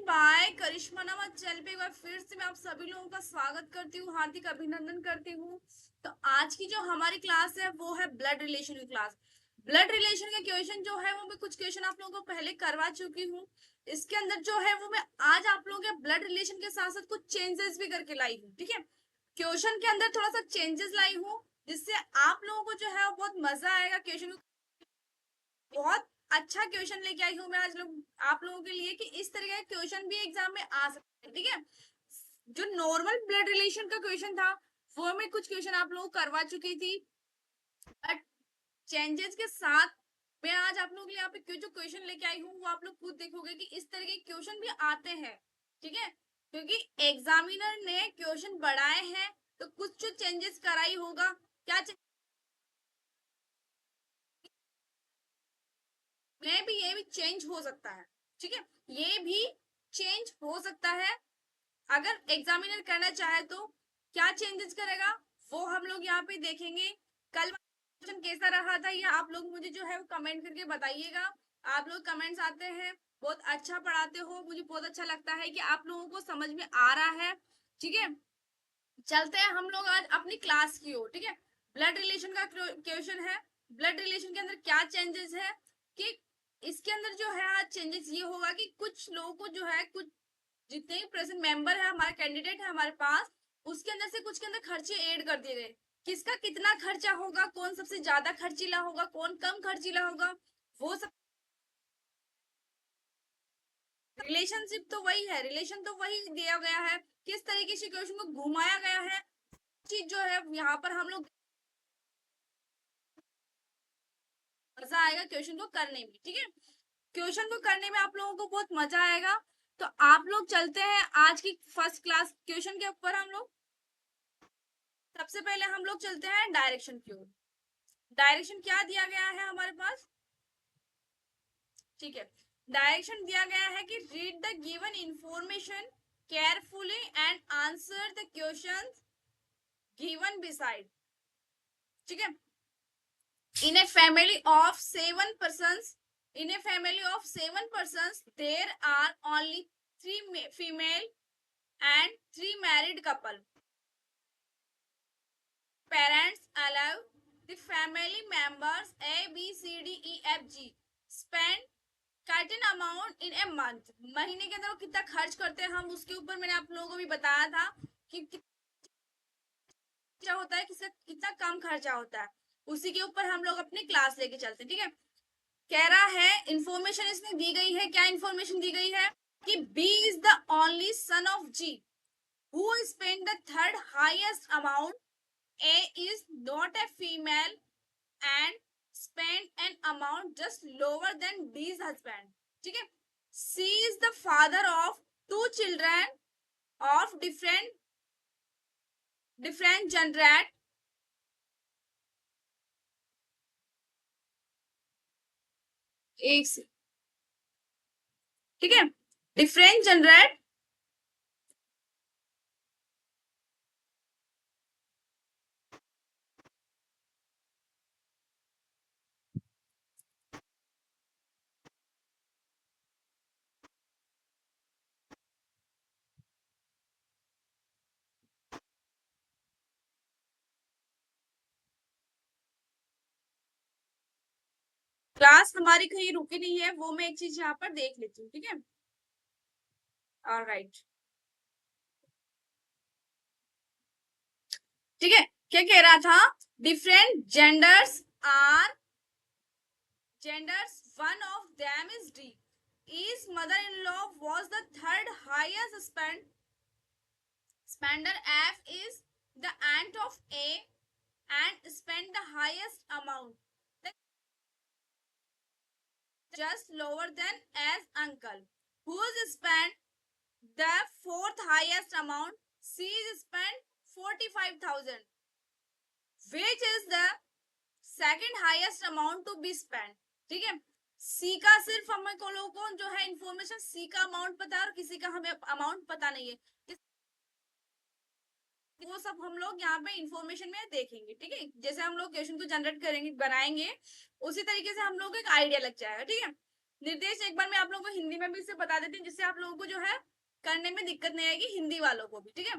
Bye करिश्मा नामक channel पे एक बार फिर से मैं आप सभी लोगों का स्वागत करती हूँ, हार्दिक अभिनंदन करती हूँ। तो आज की जो हमारी क्लास है वो है ब्लड रिलेशन की क्लास। ब्लड रिलेशन के क्वेश्चन जो है वो मैं कुछ क्वेश्चन आप लोगों को पहले करवा चुकी हूँ। इसके अंदर जो है वो मैं आज आप लोगों के ब्लड रिलेशन के साथ साथ कुछ चेंजेस भी करके लाई हूँ। ठीक है, क्वेश्चन के अंदर थोड़ा सा चेंजेस लाई हूँ जिससे आप लोगों को जो है वो बहुत मजा आएगा। क्वेश्चन बहुत अच्छा क्वेश्चन लेके आई हूँ मैं आज आप लोगों के लिए कि इस तरह के क्वेश्चन भी एग्जाम में आ सकते हैं। ठीक है, जो नॉर्मल ब्लड रिलेशन का क्वेश्चन था वो मैं कुछ क्वेश्चन आप लोगों को करवा चुकी थी, बट चेंजेस के साथ मैं आज आप लोगों के लिए यहाँ पे जो क्वेश्चन लेके आई हूँ वो आप लोग खुद देखोगे कि इस तरह के क्वेश्चन भी आते हैं। ठीक है, क्योंकि एग्जामिनर ने क्वेश्चन बढ़ाए हैं तो कुछ जो चेंजेस कराई होगा। क्या में भी ये भी चेंज हो सकता है। ठीक है, ये भी चेंज हो सकता है अगर एग्जामिनर करना चाहे तो। क्या चेंजेस करेगा वो हम लोग यहाँ पे देखेंगे। कल क्वेश्चन कैसा रहा था ये आप लोग मुझे जो है वो कमेंट करके बताइएगा। आप लोग कमेंट्स आते हैं, बहुत अच्छा पढ़ाते हो, मुझे बहुत अच्छा लगता है कि आप लोगों को समझ में आ रहा है। ठीक है, चलते हैं हम लोग आज अपनी क्लास की ओर। ठीक है, ब्लड रिलेशन का क्वेश्चन है। ब्लड रिलेशन के अंदर क्या चेंजेस है कि इसके अंदर जो है आज चेंजेस ये होगा कि कुछ लोगों को जो है कुछ जितने भी प्रेजेंट मेंबर है हमारे कैंडिडेट है हमारे पास, उसके अंदर से कुछ के अंदर खर्चे ऐड कर दिए गए। किसका कितना खर्चा होगा, कौन सबसे ज्यादा खर्चीला होगा, कौन कम खर्चीला होगा, वो सब रिलेशनशिप तो वही है, रिलेशन तो वही दिया गया है। किस तरीके से क्वेश्चन को घुमाया गया है चीज जो है यहाँ पर हम लोग मजा आएगा क्वेश्चन को करने में। ठीक है, क्वेश्चन को करने में आप लोगों को बहुत मजा आएगा। तो आप लोग चलते हैं आज की फर्स्ट क्लास क्वेश्चन के ऊपर। हम लोग सबसे पहले हम लोग चलते हैं डायरेक्शन की ओर। डायरेक्शन क्या दिया गया है हमारे पास। ठीक है, डायरेक्शन दिया गया है कि read the given information carefully and answer the questions given beside. ठीक है, in a family of 7 persons, in a family of 7 persons there are only 3 female and 3 married couple. Parents allow the family members A B C D E F G spend certain amount in a month. महीने के अंदर वो कितना खर्च करते हैं हम उसके ऊपर मैंने आप लोगों को भी बताया था कि क्या होता है, किसका कितना कम खर्चा होता है, उसी के ऊपर हम लोग अपनी क्लास लेके चलते हैं। ठीक है, कह रहा है इंफॉर्मेशन इसमें दी गई है। क्या इंफॉर्मेशन दी गई है कि B is the only son of G who spend the third highest amount. A is not a female and spend an amount just lower than B's husband. ठीक है, C is the father of 2 children of different gender. एक से ठीक है, different gender. Class हमारी कहीं रुकी नहीं है, वो मैं एक चीज यहाँ पर देख लेती हूँ। ठीक है, ऑलराइट। ठीक है, क्या कह रहा था, different are genders, one of them is D. E's mother-in-law was the third highest spender. F is the aunt of A and spent the highest amount, just lower than as uncle, who's spent the fourth highest amount. C is spent 45,000. Which is the second highest amount to be spent? ठीक है, सी का सिर्फ हमें को लोगों को जो है इंफॉर्मेशन सी का अमाउंट पता है और किसी का हमें अमाउंट पता नहीं है, वो सब हम लोग यहाँ पे इंफॉर्मेशन में देखेंगे। ठीक है, जैसे हम लोग क्वेश्चन को जनरेट करेंगे बनाएंगे उसी तरीके से हम लोग एक आइडिया लग जाएगा। ठीक है, निर्देश एक बार मैं आप लोगों को हिंदी में भी इसे बता देती हूँ, जिससे आप लोगों को जो है करने में दिक्कत नहीं आएगी, हिंदी वालों को भी। ठीक है,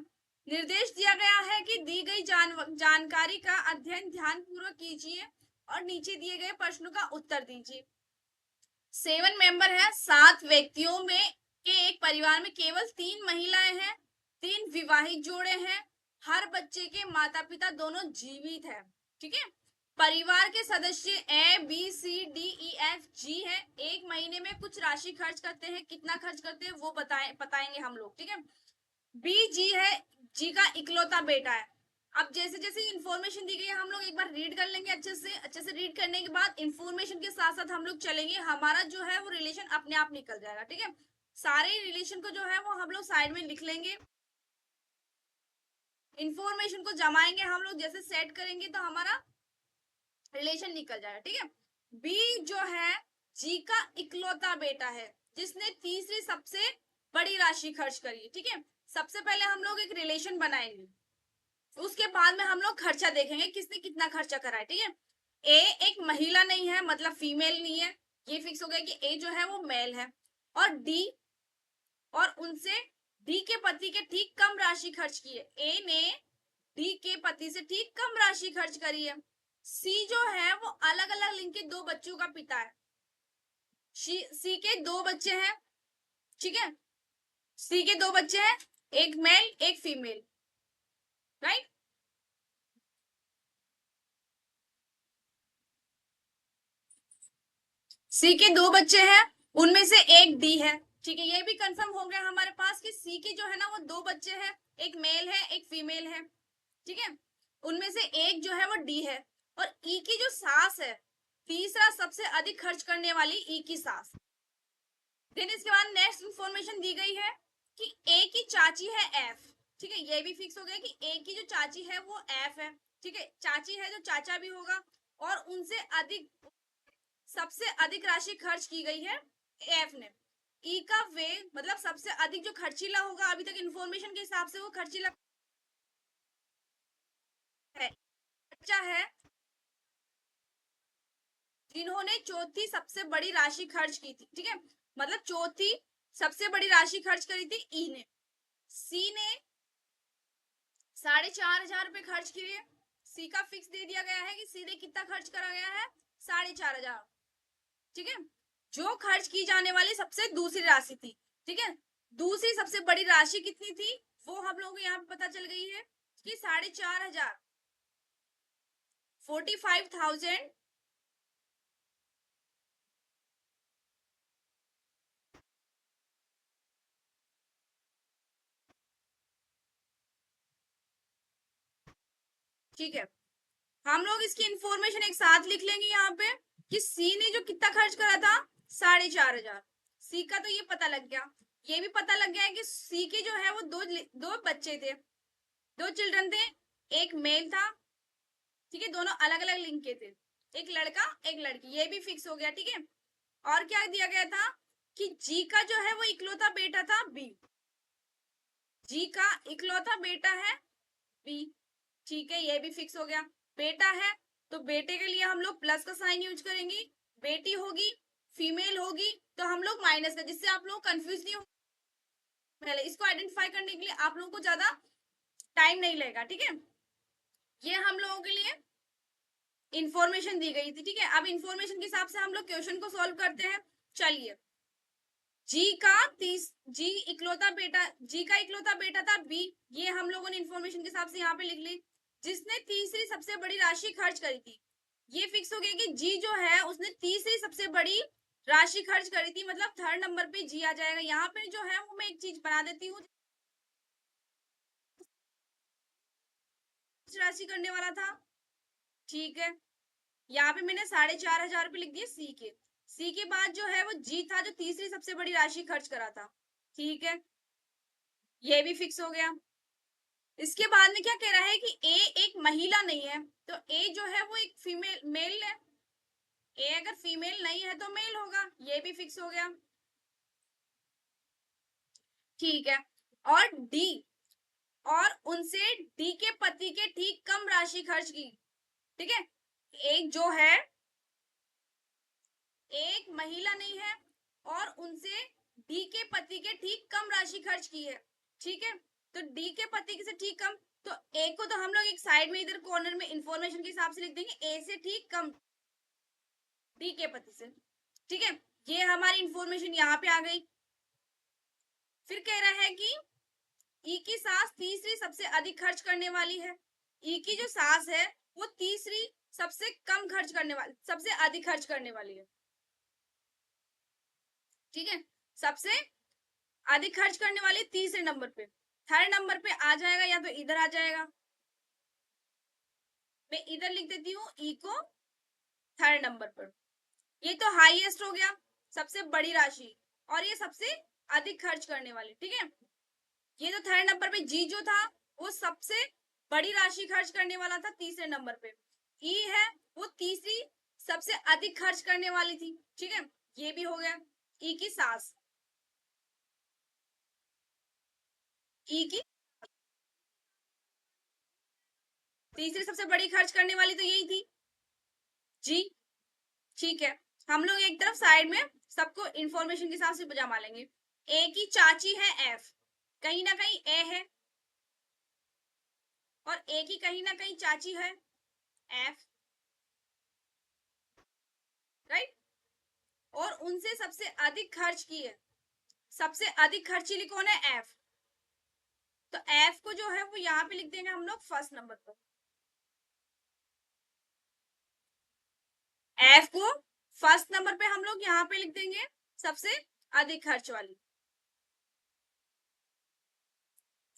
निर्देश दिया गया है कि दी गई जानकारी का अध्ययन ध्यान पूर्वक कीजिए और नीचे दिए गए प्रश्नों का उत्तर दीजिए। 7 मेंबर है, 7 व्यक्तियों में के एक परिवार में केवल 3 महिलाएं हैं, 3 विवाहित जोड़े हैं, हर बच्चे के माता पिता दोनों जीवित है। ठीक है, परिवार के सदस्य A B C D E F G है। एक महीने में कुछ राशि खर्च करते हैं, कितना खर्च करते हैं वो बताएंगे हम लोग। ठीक है, बी जी है, जी का इकलौता बेटा है। अब जैसे जैसे इंफॉर्मेशन दी गई है हम लोग एक बार रीड कर लेंगे अच्छे से रीड करने के बाद इंफॉर्मेशन के साथ साथ हम लोग चलेंगे, हमारा जो है वो रिलेशन अपने आप निकल जाएगा। ठीक है, सारे रिलेशन को जो है वो हम लोग साइड में लिख लेंगे, इंफॉर्मेशन को जमाएंगे हम लोग, जैसे सेट करेंगे तो हमारा रिलेशन निकल जाएगा। ठीक है, बी जो है जी का इकलौता बेटा है, जिसने तीसरी सबसे बड़ी राशि खर्च करी। ठीक है, सबसे पहले हम लोग एक रिलेशन बनाएंगे, उसके बाद में हम लोग खर्चा देखेंगे किसने कितना खर्चा करा है। ठीक है, ए एक महिला नहीं है, मतलब फीमेल नहीं है, ये फिक्स हो गया कि ए जो है वो मेल है। और डी, और उनसे डी के पति के ठीक कम राशि खर्च की है, ए ने डी के पति से ठीक कम राशि खर्च करी है। सी जो है वो अलग अलग लिंग के 2 बच्चों का पिता है, सी के 2 बच्चे हैं। ठीक है, सी के 2 बच्चे हैं, एक मेल एक फीमेल, राइट। सी के 2 बच्चे हैं, उनमें से एक डी है। ठीक है, ये भी कंफर्म हो गया हमारे पास कि सी के जो है ना वो 2 बच्चे हैं, एक मेल है एक फीमेल है। ठीक है, उनमें से एक जो है वो डी है। और ई की जो सास है, तीसरा सबसे अधिक खर्च करने वाली ई की सास। देन इसके बाद नेक्स्ट इंफॉर्मेशन दी गई है कि ए की चाची है एफ। ठीक है, ये भी फिक्स हो गया कि ए की जो चाची है वो एफ है। ठीक है, चाची है जो चाचा भी होगा, और उनसे अधिक सबसे अधिक राशि खर्च की गई है एफ ने। ई का वे मतलब सबसे अधिक जो खर्चीला होगा, अभी तक इंफॉर्मेशन के हिसाब से वो खर्चीला है, बच्चा है जिन्होंने चौथी सबसे बड़ी राशि खर्च की थी। ठीक है, मतलब चौथी सबसे बड़ी राशि खर्च करी थी ई ने। सी ने 4,500 रुपए खर्च किए। सी का फिक्स दे दिया गया है कि सी ने कितना खर्च करा गया है, 4,500। ठीक है, जो खर्च की जाने वाली सबसे दूसरी राशि थी। ठीक है, दूसरी सबसे बड़ी राशि कितनी थी वो हम लोगों को यहाँ पे पता चल गई है कि 4,500, 45,000। ठीक है, हम लोग इसकी इंफॉर्मेशन एक साथ लिख लेंगे यहाँ पे कि सी ने जो कितना खर्च करा था 4,500। सी का तो ये पता लग गया, ये भी पता लग गया है कि सी के जो है वो दो बच्चे थे, 2 चिल्ड्रन थे, एक मेल था। ठीक है, दोनों अलग अलग लिंग के थे, एक लड़का एक लड़की, ये भी फिक्स हो गया। ठीक है, और क्या दिया गया था कि जी का जो है वो इकलौता बेटा था बी, जी का इकलौता बेटा है बी। ठीक है, ये भी फिक्स हो गया, बेटा है तो बेटे के लिए हम लोग प्लस का साइन यूज करेंगे, बेटी होगी फीमेल होगी तो हम लोग माइनस का, जिससे आप लोग कंफ्यूज नहीं हो। पहले इसको आइडेंटिफाई करने के लिए आप लोगों को ज्यादा टाइम नहीं लगेगा। ठीक है, ये हम लोगों के लिए इंफॉर्मेशन दी गई थी। ठीक है, अब इंफॉर्मेशन के हिसाब से हम लोग क्वेश्चन को सॉल्व करते हैं। चलिए, जी इकलौता बेटा, जी का इकलौता बेटा था बी, ये हम लोगों ने इंफॉर्मेशन के हिसाब से यहाँ पे लिख ली, जिसने तीसरी सबसे बड़ी राशि खर्च करी थी। ये फिक्स हो गया कि जी जो है उसने तीसरी सबसे बड़ी राशि खर्च करी थी, मतलब थर्ड नंबर पे जी आ जाएगा। यहाँ पे जो है वो मैं एक चीज बना देती हूँ, राशि करने वाला था। ठीक है, यहाँ पे मैंने 4,500 रुपए लिख दिए सी के। सी के बाद जो है वो जी था जो तीसरी सबसे बड़ी राशि खर्च करा था। ठीक है, ये भी फिक्स हो गया। इसके बाद में क्या कह रहा है कि ए एक महिला नहीं है, तो ए जो है वो एक फीमेल मेल है। ए अगर फीमेल नहीं है तो मेल होगा, ये भी फिक्स हो गया। ठीक है, और डी, और उनसे डी के पति के ठीक कम राशि खर्च की। ठीक है, एक जो है एक महिला नहीं है, और उनसे डी के पति के ठीक कम राशि खर्च की है। ठीक है, तो डी के पति से ठीक कम, तो ए को तो हम लोग एक साइड में इधर कॉर्नर में इंफॉर्मेशन के हिसाब से लिख देंगे, ए से ठीक कम डी के पति से। ठीक है, ये हमारी इंफॉर्मेशन यहाँ पे आ गई। फिर कह रहा है कि ई की सास तीसरी सबसे अधिक खर्च करने वाली है। ई की जो सास है वो तीसरी सबसे कम खर्च करने वाली, सबसे अधिक खर्च करने वाली है। ठीक है, सबसे अधिक खर्च करने वाली तीसरे नंबर पे। थर्ड नंबर पे आ जाएगा या तो इधर आ जाएगा, मैं इधर लिख देती हूँ ई को थर्ड नंबर पर। ये तो हाईएस्ट हो गया, सबसे बड़ी राशि, और ये सबसे अधिक खर्च करने वाली। ठीक है, ये तो थर्ड नंबर पे जी जो था वो सबसे बड़ी राशि खर्च करने वाला था तीसरे नंबर पे। ई है वो तीसरी सबसे अधिक खर्च करने वाली थी। ठीक है, ये भी हो गया। ई की सास, ई की तीसरी सबसे बड़ी खर्च करने वाली तो यही थी जी। ठीक है, हम लोग एक तरफ साइड में सबको इंफॉर्मेशन के हिसाब से जमा लेंगे। ए की चाची है एफ, कहीं ना कहीं ए है, और ए की कहीं ना कहीं चाची है एफ, राइट, और उनसे सबसे अधिक खर्च की है, सबसे अधिक खर्चीली कौन है एफ, तो एफ को जो है वो यहाँ पे लिख देंगे हम लोग फर्स्ट नंबर पर। एफ को फर्स्ट नंबर पे हम लोग यहाँ पे लिख देंगे सबसे अधिक खर्च वाली।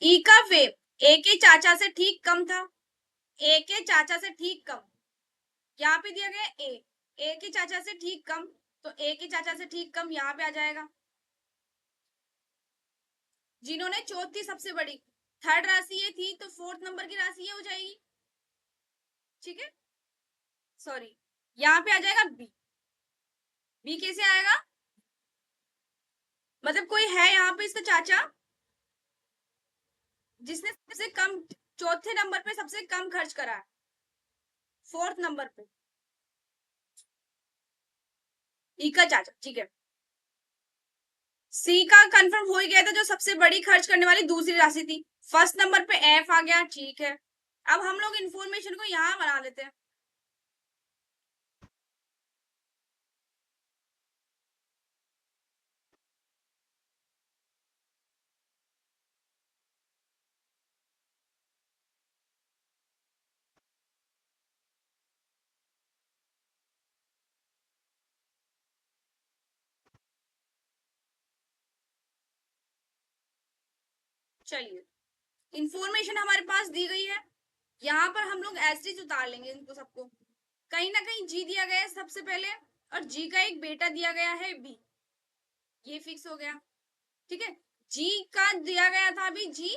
ई का वेब ए के चाचा से ठीक कम था, ए के चाचा से ठीक कम, यहाँ पे दिया गया ए के चाचा से ठीक कम, तो ए के चाचा से ठीक कम यहाँ पे आ जाएगा। जिन्होंने चौथी सबसे बड़ी, थर्ड राशि ये थी तो फोर्थ नंबर की राशि ये हो जाएगी। ठीक है, सॉरी, यहाँ पे आ जाएगा बी। बी कैसे आएगा, मतलब कोई है यहाँ पे इसका चाचा जिसने सबसे कम, चौथे नंबर पे सबसे कम खर्च करा है, फोर्थ नंबर पे ई का चाचा। ठीक है, सी का कंफर्म हो ही गया था, जो सबसे बड़ी खर्च करने वाली दूसरी राशि थी। फर्स्ट नंबर पे एफ आ गया। ठीक है, अब हम लोग इंफॉर्मेशन को यहाँ बना लेते हैं। चलिए, इंफॉर्मेशन हमारे पास दी गई है, यहाँ पर हम लोग एस्ट्रिच उतार लेंगे इनको सबको। कहीं ना कहीं जी दिया गया है सबसे पहले, और जी का एक बेटा दिया गया है बी, ये फिक्स हो गया। ठीक है, जी का दिया गया था अभी, जी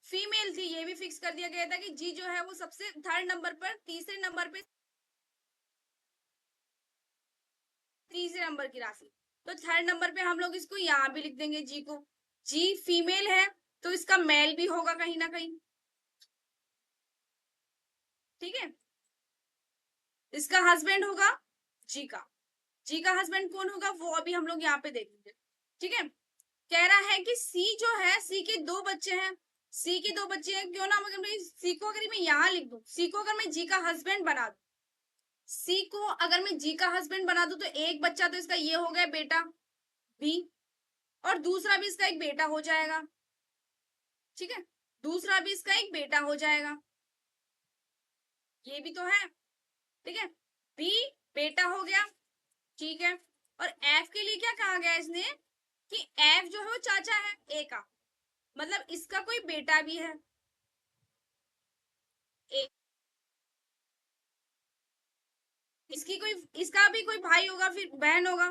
फीमेल थी, ये भी फिक्स कर दिया गया था कि जी जो है वो सबसे थर्ड नंबर पर, तीसरे नंबर पे, तीसरे नंबर की राशि, तो थर्ड नंबर पे हम लोग इसको यहाँ भी लिख देंगे जी को। जी फीमेल है तो इसका मेल भी होगा कहीं ना कहीं। ठीक है, इसका हस्बैंड होगा जी का, जी का हस्बैंड कौन होगा वो अभी हम लोग यहाँ पे देखेंगे। ठीक है, कह रहा है कि सी जो है, सी के दो बच्चे हैं, सी के दो बच्चे हैं, क्यों ना, अगर मैं सी को अगर मैं यहाँ लिख दूं, सी को अगर मैं जी का हस्बैंड बना दूं, सी को अगर मैं जी का हस्बैंड बना दूं, तो एक बच्चा तो इसका ये हो गया बेटा बी, और दूसरा भी इसका एक बेटा हो जाएगा। ठीक है, दूसरा भी इसका एक बेटा हो जाएगा, ये भी तो है। ठीक है, बी बेटा हो गया। ठीक है, और एफ के लिए क्या कहा गया इसने कि एफ जो है वो चाचा है ए का, मतलब इसका कोई बेटा भी है ए, इसकी कोई, इसका भी कोई भाई होगा, फिर बहन होगा,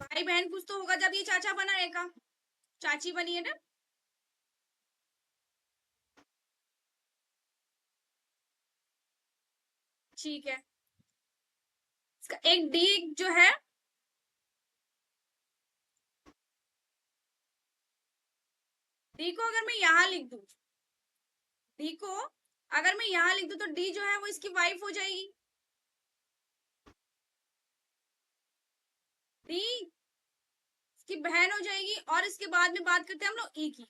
भाई बहन कुछ तो होगा जब ये चाचा बना ए का, चाची बनी है ना। ठीक है, इसका एक डी जो है, डी को अगर मैं यहाँ लिख दूं, डी को अगर मैं यहाँ लिख दूं तो डी जो है वो इसकी वाइफ हो जाएगी। डी इसकी बहन हो जाएगी। और इसके बाद में बात करते हैं हम लोग ई की।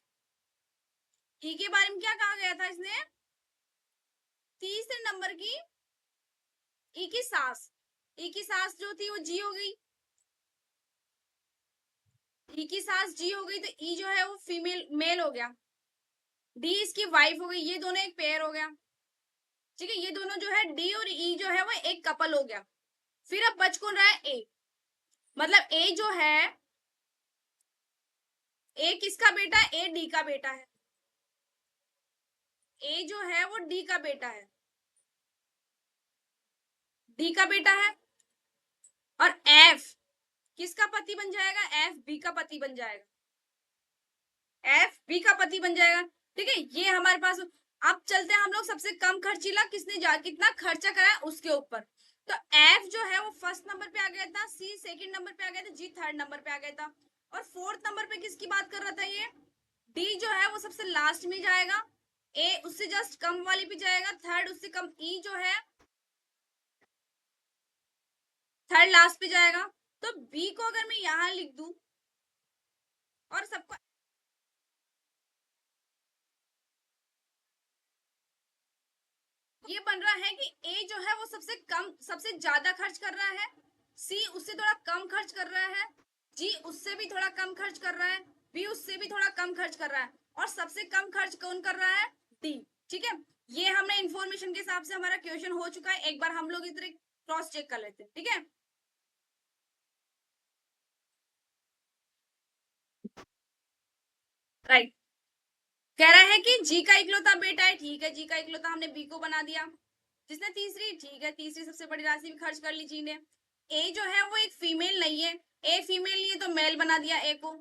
ई के बारे में क्या कहा गया था इसने, तीसरे नंबर की ई की सास, ई की सास जो थी वो जी हो गई, ई की सास जी हो गई, तो ई जो है वो फीमेल मेल हो गया, डी इसकी वाइफ हो गई, ये दोनों एक पेयर हो गया, ठीक है। ये दोनों जो है डी और ई जो है वो एक कपल हो गया। फिर अब बच कौन रहा है, ए, मतलब ए जो है, ए किसका बेटा है, ए डी का बेटा है, ए जो है वो डी का बेटा है, डी का बेटा है। और एफ किसका पति बन जाएगा, एफ बी का पति बन जाएगा, एफ बी का पति बन जाएगा, ठीक है। ये हमारे पास। अब चलते हैं हम लोग सबसे कम खर्चीला किसने कितना खर्चा करा उसके ऊपर। तो एफ जो है वो फर्स्ट नंबर पे आ गया था, सी सेकंड नंबर पे आ गया था, जी थर्ड नंबर पे आ गया था। और फोर्थ नंबर पे किसकी बात कर रहा था ये, डी जो है वो सबसे लास्ट में जाएगा, ए उससे जस्ट कम वाली पे जाएगा, थर्ड उससे कम, ई जो है थर्ड लास्ट पे जाएगा। तो बी को अगर मैं यहां लिख दूं और सबको, ये बन रहा है कि ए जो है वो सबसे कम सबसे ज्यादा खर्च कर रहा है, सी उससे थोड़ा कम खर्च कर रहा है, जी उससे भी थोड़ा कम खर्च कर रहा है, बी उससे भी थोड़ा कम खर्च कर रहा है, और सबसे कम खर्च कौन कर रहा है, डी, ठीक है। ये हमने इंफॉर्मेशन के हिसाब से हमारा क्वेश्चन हो चुका है, एक बार हम लोग इधर क्रॉस चेक कर लेते हैं, ठीक है। राइट, कह रहा है कि जी का इकलौता बेटा है, ठीक है, जी का इकलौता हमने बी को बना दिया। जिसने तीसरी, ठीक है, तीसरी सबसे बड़ी राशि भी खर्च कर ली जी ने। ए जो है वो एक फीमेल नहीं है, ए फीमेल नहीं है तो मेल बना दिया ए को,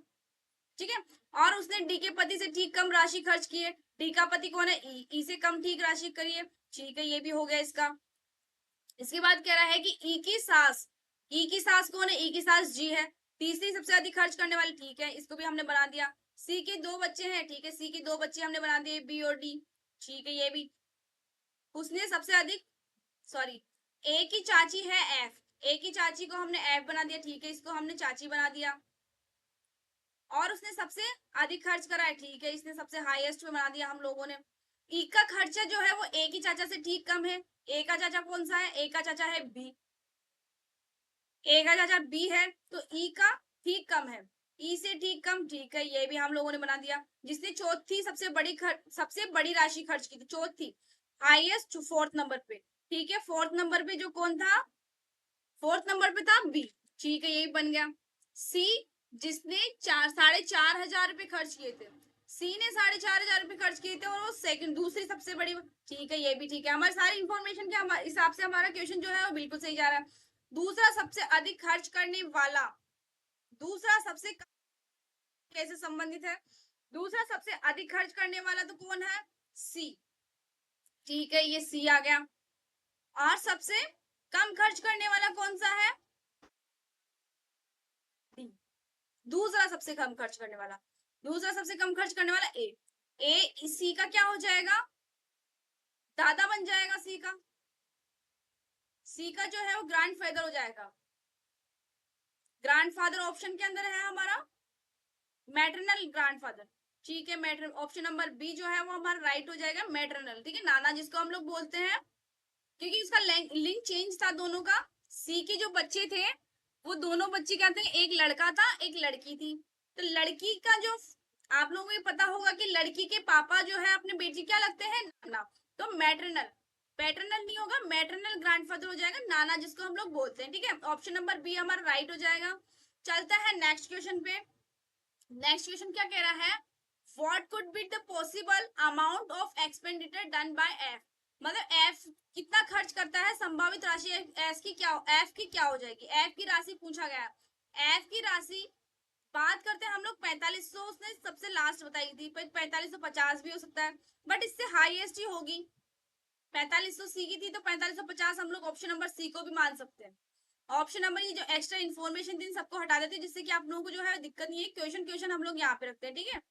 ठीक है। और उसने डी के पति से ठीक कम राशि खर्च की है, डी का पति कौन है, ई से कम ठीक राशि करिए, ठीक है, ये भी हो गया इसका। इसके बाद कह रहा है कि ई की सास, ई की सास कौन है, ई की सास जी है, तीसरी सबसे अधिक खर्च करने वाली, ठीक है, इसको भी हमने बना दिया। सी के दो बच्चे हैं, ठीक है, सी के दो बच्चे हमने बना दिए, बी और डी, ठीक है, ये भी। उसने सबसे अधिक, सॉरी, ए की चाची है एफ, ए की चाची को हमने एफ बना दिया, ठीक है, इसको हमने चाची बना दिया। और उसने सबसे अधिक खर्च करा है, ठीक है, इसने सबसे हाईएस्ट में बना दिया हम लोगों ने। ई का खर्चा जो है वो ए की चाचा से ठीक कम है, ए का चाचा कौन सा है, ए का चाचा है बी, ए का चाचा बी है, तो ई का ठीक कम है, ई से ठीक कम, ठीक है, ये भी हम लोगों ने बना दिया। जिसने चौथी सबसे बड़ी राशि खर्च की थी, चौथी हाईएस्ट फोर्थ नंबर पे, ठीक है, फोर्थ नंबर पे जो कौन था, फोर्थ नंबर पे था बी, ठीक है, यही बन गया। सी जिसने 4,500 रुपए खर्च किए थे, सी ने 4,500 रुपए खर्च किए थे और वो सेकंड दूसरी सबसे बड़ी, ठीक है, ये भी ठीक है। हमारे सारी इंफॉर्मेशन के हिसाब से हमारा क्वेश्चन जो है वो बिल्कुल सही जा रहा है। दूसरा सबसे अधिक खर्च करने वाला, दूसरा सबसे कैसे संबंधित है, दूसरा सबसे अधिक खर्च करने वाला तो कौन है, सी, ठीक है, ये सी आ गया। और सबसे कम खर्च करने वाला कौन सा है, डी, दूसरा सबसे कम खर्च करने वाला, दूसरा सबसे कम खर्च करने वाला ए, ए सी का क्या हो जाएगा, दादा बन जाएगा सी का, सी का जो है वो ग्रैंड फादर हो जाएगा, ग्रैंड फादर ऑप्शन के अंदर है हमारा मैटरनल ग्रैंडफादर, ठीक है, मैटर ऑप्शन नंबर बी जो है वो हमारा राइट हो जाएगा, मैटरनल, ठीक है, नाना जिसको हम लोग बोलते हैं, क्योंकि उसका लिंक चेंज था दोनों का। सी के जो बच्चे थे वो दोनों बच्चे क्या थे, एक लड़का था एक लड़की थी, तो लड़की का जो, आप लोगों को ये पता होगा कि लड़की के पापा जो है अपने बेटी क्या लगते हैं, नाना, तो मैटरनल, पैटर्नल नहीं होगा, मैटरनल ग्रैंडफादर हो जाएगा, नाना जिसको हम लोग बोलते हैं, ठीक है, ऑप्शन नंबर बी हमारा राइट हो जाएगा। चलता है नेक्स्ट क्वेश्चन पे। नेक्स्ट क्वेश्चन क्या कह रहा है, what could be the possible amount of expenditure done by F, मतलब एफ कितना खर्च करता है, संभावित राशि एफ की क्या हो जाएगी, एफ की राशि पूछा गया, एफ की राशि बात करते हैं हम लोग 4500, उसने सबसे लास्ट बताई थी, 4550 भी हो सकता है, बट इससे हाईएस्ट ही होगी, 4500 सी की थी तो 4550 हम लोग ऑप्शन नंबर सी को भी मान सकते हैं। ऑप्शन नंबर ये जो एक्स्ट्रा इन्फॉर्मेशन थी सबको हटा देते हैं, जिससे कि आप लोगों को जो है दिक्कत नहीं है, क्वेश्चन क्वेश्चन हम लोग यहाँ पे रखते हैं, ठीक है।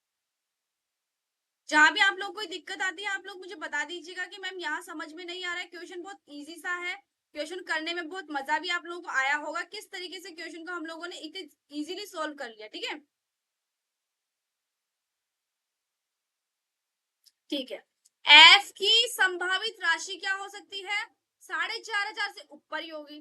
जहां भी आप लोग को दिक्कत आती है आप लोग मुझे बता दीजिएगा कि मैम यहाँ समझ में नहीं आ रहा है, क्वेश्चन बहुत इजी सा है, क्वेश्चन करने में बहुत मजा भी आप लोगों को आया होगा, किस तरीके से क्वेश्चन को हम लोगों ने इतने इजीली सोल्व कर लिया। ठीक है, ठीक है। एफ की संभावित राशि क्या हो सकती है? 4,500 से ऊपर ही होगी,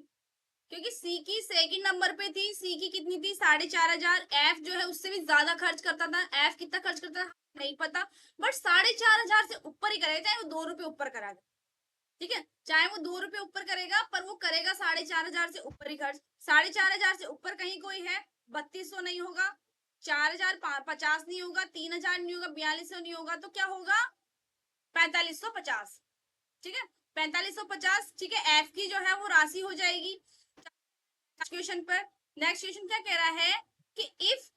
क्योंकि सी की सेकंड नंबर पे थी, सी की कितनी थी? 4,500। एफ जो है उससे भी ज्यादा खर्च करता था। एफ कितना खर्च करता था नहीं पता, बट 4,500 से ऊपर ही करेगा, चाहे वो 2 रुपए ऊपर करा दे। ठीक है, चाहे वो 2 रुपए ऊपर करेगा, पर वो करेगा 4,500 से ऊपर ही खर्च। 4,500 से ऊपर कहीं कोई है? 3200 नहीं होगा, 4,050 नहीं होगा, 3,000 नहीं होगा, 4200 नहीं होगा, तो क्या होगा? 4550। ठीक है, 4550। ठीक है, एफ की जो है वो राशि हो जाएगी। क्वेश्चन पर नेक्स्ट क्वेश्चन क्या कह रहा है कि if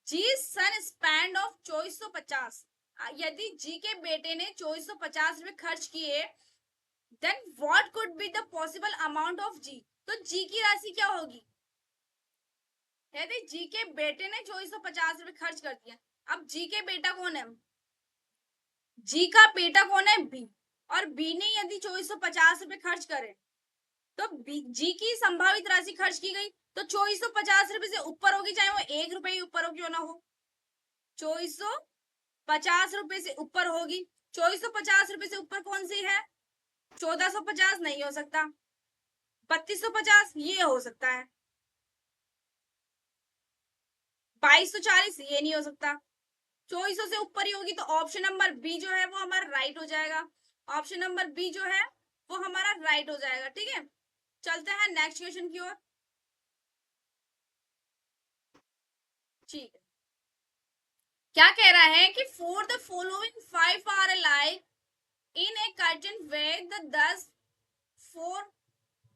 G son spend of 2450, यदि जी के बेटे ने 2450 रुपए खर्च किए, then what could be the possible amount of G. तो जी की राशि क्या होगी? यदि जी के बेटे ने 2450 रुपए खर्च कर दिया, अब जी के बेटा कौन है? जी का बेटा कौन है? बी। और बी ने यदि 2450 रुपए खर्च करे, तो जी की संभावित राशि खर्च की गई, तो 2450 रुपए से ऊपर होगी, चाहे वो 1 रुपए ही ऊपर हो क्यों ना हो। 2450 रुपए से ऊपर होगी। 2450 रुपए से ऊपर कौन सी है? 1450 नहीं हो सकता, 3250 ये हो सकता है, 2240 ये नहीं हो सकता। 2400 से ऊपर ही होगी, तो ऑप्शन नंबर बी जो है वो हमारा राइट हो जाएगा। ऑप्शन नंबर बी जो है वो हमारा राइट हो जाएगा। ठीक है, चलते हैं नेक्स्ट क्वेश्चन की ओर। ठीक है, क्या कह रहा है कि four the following 5 are alike in a certain way the 10 for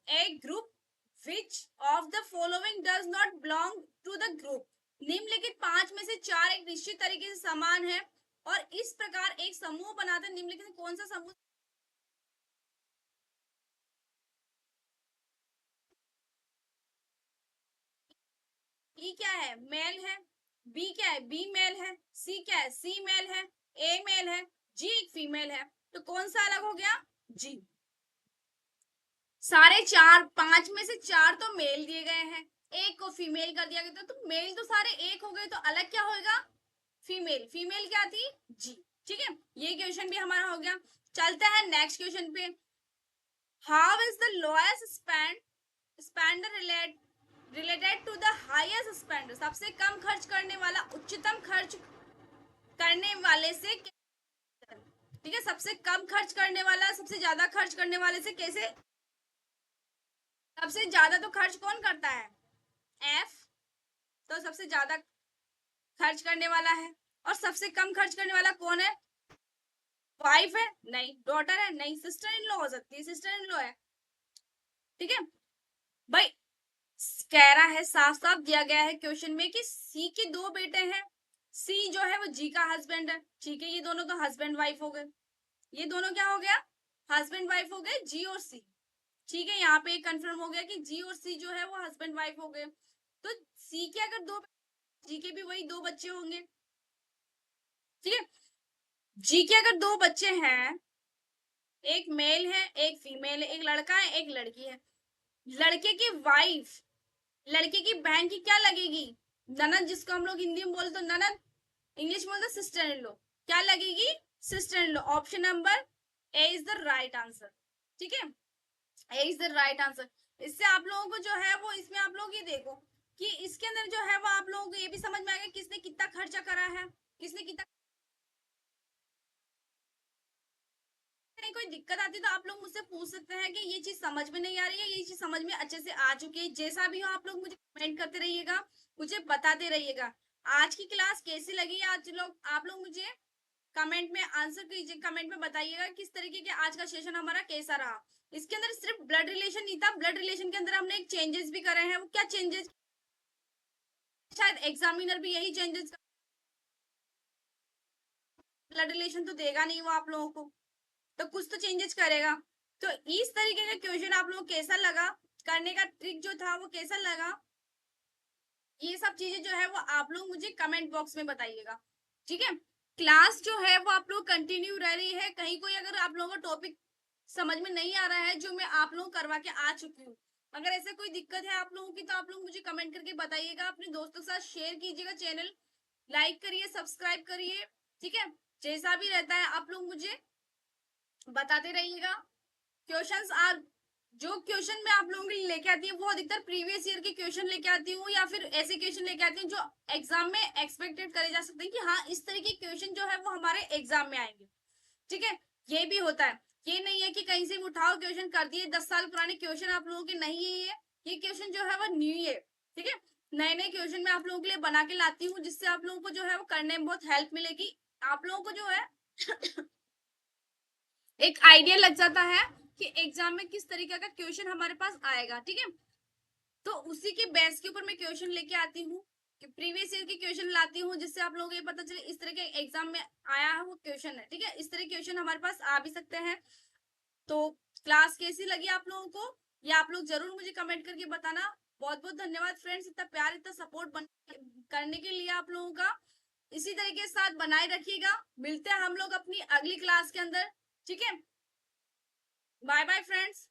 a group which of the following does not belong to the group. निम्नलिखित 5 में से 4 एक निश्चित तरीके से समान है और इस प्रकार एक समूह बनाते हैं। निम्नलिखित में कौन सा समूह? ई क्या है? मेल है। बी क्या है? बी मेल है। सी क्या है? सी मेल है। ए मेल है। जी एक फीमेल है, तो कौन सा अलग हो गया? जी। सारे चार, 5 में से 4 तो मेल दिए गए हैं, एक को फीमेल कर दिया गया, तो मेल तो सारे एक हो गए, तो अलग क्या होगा? फीमेल। फीमेल क्या थी? जी। ठीक है, ये क्वेश्चन भी हमारा हो गया। चलते हैं नेक्स्ट क्वेश्चन पे। How is the lowest spender related to the highest spender? सबसे कम खर्च करने वाला उच्चतम खर्च करने वाले से, ठीक है, सबसे कम खर्च करने वाला सबसे ज्यादा खर्च करने वाले से कैसे? सबसे ज्यादा तो खर्च कौन करता है? एफ। तो सबसे ज्यादा खर्च करने वाला है, और सबसे कम खर्च करने वाला कौन है? वाइफ है? नहीं। डॉटर है? नहीं। सिस्टर इन लॉ हो सकती है, सिस्टर इन लॉ है। ठीक है भाई, कह रहा है, साफ साफ दिया गया है क्वेश्चन में कि सी के 2 बेटे हैं। सी जो है वो जी का हस्बैंड है। ठीक है, ये दोनों तो हस्बैंड वाइफ हो गए। ये दोनों क्या हो गया? हस्बैंड वाइफ हो गए, जी और सी। ठीक है, यहाँ पे कंफर्म हो गया कि जी और सी जो है वो हस्बैंड वाइफ हो गए। तो सी के अगर 2, जी के भी वही 2 बच्चे होंगे। ठीक है, जी के अगर 2 बच्चे हैं, एक मेल है एक फीमेल है, एक लड़का है एक लड़की है। लड़के की वाइफ, लड़के की बहन की क्या लगेगी? ननद, जिसको हम लोग हिंदी में बोलते ननद, इंग्लिश में बोलते सिस्टर इन लॉ। क्या लगेगी? Sister in law. Option number A is the right answer. ठीक है, ए इज द राइट आंसर। इससे आप लोगों को जो है वो, इसमें आप लोग ये देखो कि इसके अंदर जो है वो आप लोगों को ये भी समझ में आएगा किसने कितना खर्चा करा है, किसने कितना। कोई दिक्कत आती है तो आप लोग मुझसे पूछ सकते हैं कि ये चीज समझ में नहीं आ रही है, ये चीज समझ में अच्छे से आ चुकी है। जैसा भी हो आप लोग मुझे कमेंट करते रहिएगा, मुझे बताते रहिएगा आज की क्लास कैसी लगी। आज लोग, आप लोग मुझे कमेंट में आंसर कीजिए, कमेंट में बताइएगा किस तरीके के आज का सेशन हमारा कैसा रहा। इसके अंदर सिर्फ ब्लड रिलेशन नहीं था, ब्लड रिलेशन के अंदर हमने एक चेंजेस भी करे हैं। वो क्या चेंजेस? शायद एग्जामिनर भी यही चेंजेस, ब्लड रिलेशन तो देगा नहीं वो आप लोगों को, तो कुछ तो चेंजेस करेगा। तो इस तरीके का क्वेश्चन आप लोग कैसा लगा, करने का ट्रिक जो था वो कैसा लगा, ये सब चीजें जो है वो आप लोग मुझे कमेंट बॉक्स में बताइएगा। ठीक है, क्लास जो है वो आप लोग कंटिन्यू रह रही है। कहीं कोई अगर आप लोगों का टॉपिक समझ में नहीं आ रहा है जो मैं आप लोगों को करवा के आ चुकी हूँ। अगर ऐसे कोई दिक्कत है आप लोगों की तो आप लोग मुझे कमेंट करके बताइएगा, अपने दोस्तों के साथ शेयर कीजिएगा, चैनल लाइक करिए, सब्सक्राइब करिए, ठीक है। जैसा भी रहता है आप लोग मुझे बताते रहिएगा। क्वेश्चंस आप जो क्वेश्चन मैं आप लोगों के लिए लेके आती हूँ वो अधिकतर प्रीवियस ईयर के क्वेश्चन लेके आती हूँ, या फिर ऐसे क्वेश्चन लेके आती हूँ जो एग्जाम में एक्सपेक्टेड करे जा सकते हैं कि हाँ इस तरह के क्वेश्चन जो है वो हमारे एग्जाम में आएंगे, ठीक है। ये भी होता है, ये नहीं है कि कहीं से भी उठाओ क्वेश्चन कर दिए, 10 साल पुराने क्वेश्चन आप लोगों के नहीं है ये क्वेश्चन जो है वो न्यू है, ठीक है। नए नए क्वेश्चन मैं आप लोगों के लिए बना के लाती हूँ, जिससे आप लोगों को जो है वो करने में बहुत हेल्प मिलेगी। आप लोगों को जो है एक आइडिया लग जाता है कि एग्जाम में किस तरीके का क्वेश्चन हमारे पास आएगा, ठीक है। तो उसी के बेस के ऊपर मैं क्वेश्चन लेके आती हूँ, कि प्रीवियस ईयर के क्वेश्चन लाती हूँ, जिससे आप लोगों को ये पता चले इस तरह के एग्जाम में आया है वो क्वेश्चन है, ठीक है। इस तरह के क्वेश्चन हमारे पास आ भी सकते हैं। तो क्लास कैसी लगी आप लोगों को, ये आप लोग जरूर मुझे कमेंट करके बताना। बहुत बहुत धन्यवाद फ्रेंड्स, इतना प्यार इतना सपोर्ट करने के लिए आप लोगों का। इसी तरीके के साथ बनाए रखिएगा। मिलते हैं हम लोग अपनी अगली क्लास के अंदर, ठीक है। Bye bye friends.